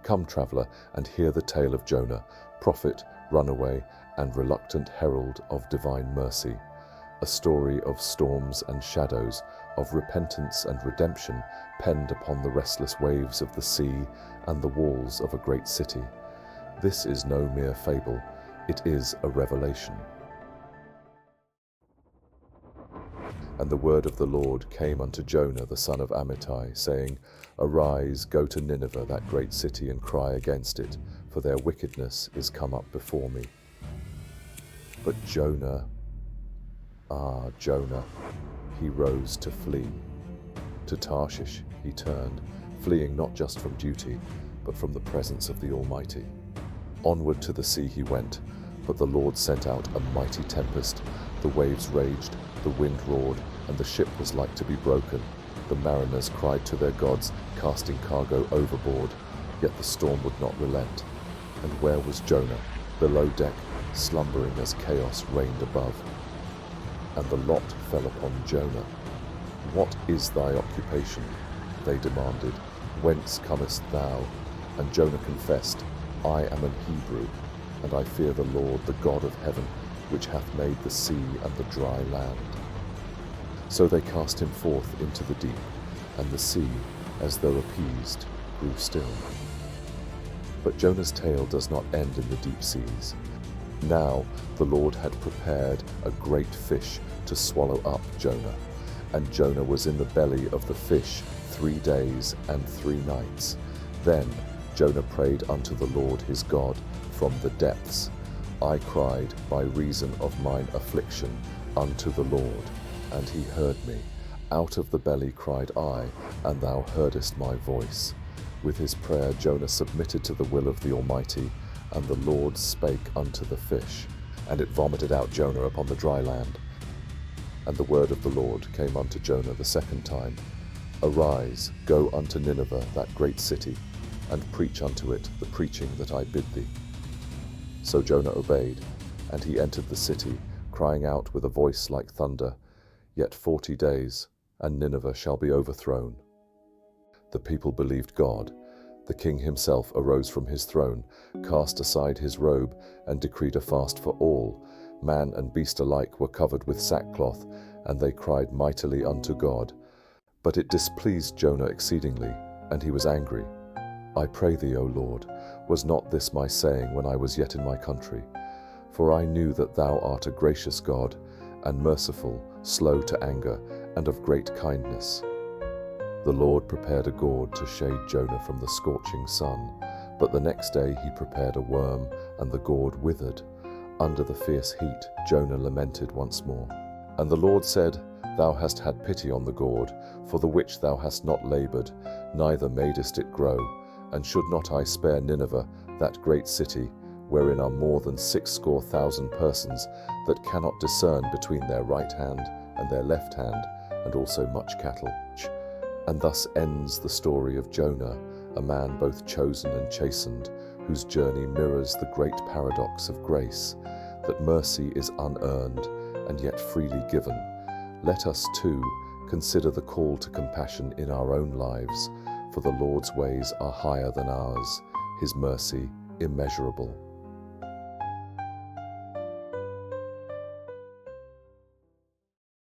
Come, traveller, and hear the tale of Jonah, prophet, runaway, and reluctant herald of divine mercy. A story of storms and shadows, of repentance and redemption, penned upon the restless waves of the sea and the walls of a great city. This is no mere fable, it is a revelation. And the word of the Lord came unto Jonah the son of Amittai, saying, Arise, go to Nineveh, that great city, and cry against it, for their wickedness is come up before me. But Jonah, Jonah, he rose to flee. To Tarshish he turned, fleeing not just from duty, but from the presence of the Almighty. Onward to the sea he went, but the Lord sent out a mighty tempest. The waves raged, the wind roared, and the ship was like to be broken. The mariners cried to their gods, casting cargo overboard, yet the storm would not relent. And where was Jonah? Below deck, slumbering as chaos reigned above. And the lot fell upon Jonah. What is thy occupation? They demanded. Whence comest thou? And Jonah confessed, I am an Hebrew, and I fear the Lord, the God of heaven, which hath made the sea and the dry land. So they cast him forth into the deep, and the sea, as though appeased, grew still. But Jonah's tale does not end in the deep seas. Now the Lord had prepared a great fish to swallow up Jonah, and Jonah was in the belly of the fish 3 days and 3 nights. Then Jonah prayed unto the Lord his God from the depths. I cried by reason of mine affliction unto the Lord, and he heard me. Out of the belly cried I, and thou heardest my voice. With his prayer Jonah submitted to the will of the Almighty, and the Lord spake unto the fish, and it vomited out Jonah upon the dry land. And the word of the Lord came unto Jonah the second time, Arise, go unto Nineveh, that great city, and preach unto it the preaching that I bid thee. So Jonah obeyed, and he entered the city, crying out with a voice like thunder, Yet 40 days, and Nineveh shall be overthrown. The people believed God. The king himself arose from his throne, cast aside his robe, and decreed a fast for all. Man and beast alike were covered with sackcloth, and they cried mightily unto God. But it displeased Jonah exceedingly, and he was angry. I pray thee, O Lord, was not this my saying when I was yet in my country? For I knew that thou art a gracious God, and merciful, slow to anger, and of great kindness. The Lord prepared a gourd to shade Jonah from the scorching sun, but the next day he prepared a worm, and the gourd withered. Under the fierce heat Jonah lamented once more. And the Lord said, Thou hast had pity on the gourd, for the which thou hast not laboured, neither madest it grow. And should not I spare Nineveh, that great city, wherein are more than 60,000 persons, that cannot discern between their right hand and their left hand, and also much cattle? And thus ends the story of Jonah, a man both chosen and chastened, whose journey mirrors the great paradox of grace, that mercy is unearned and yet freely given. Let us, too, consider the call to compassion in our own lives, for the Lord's ways are higher than ours, his mercy immeasurable.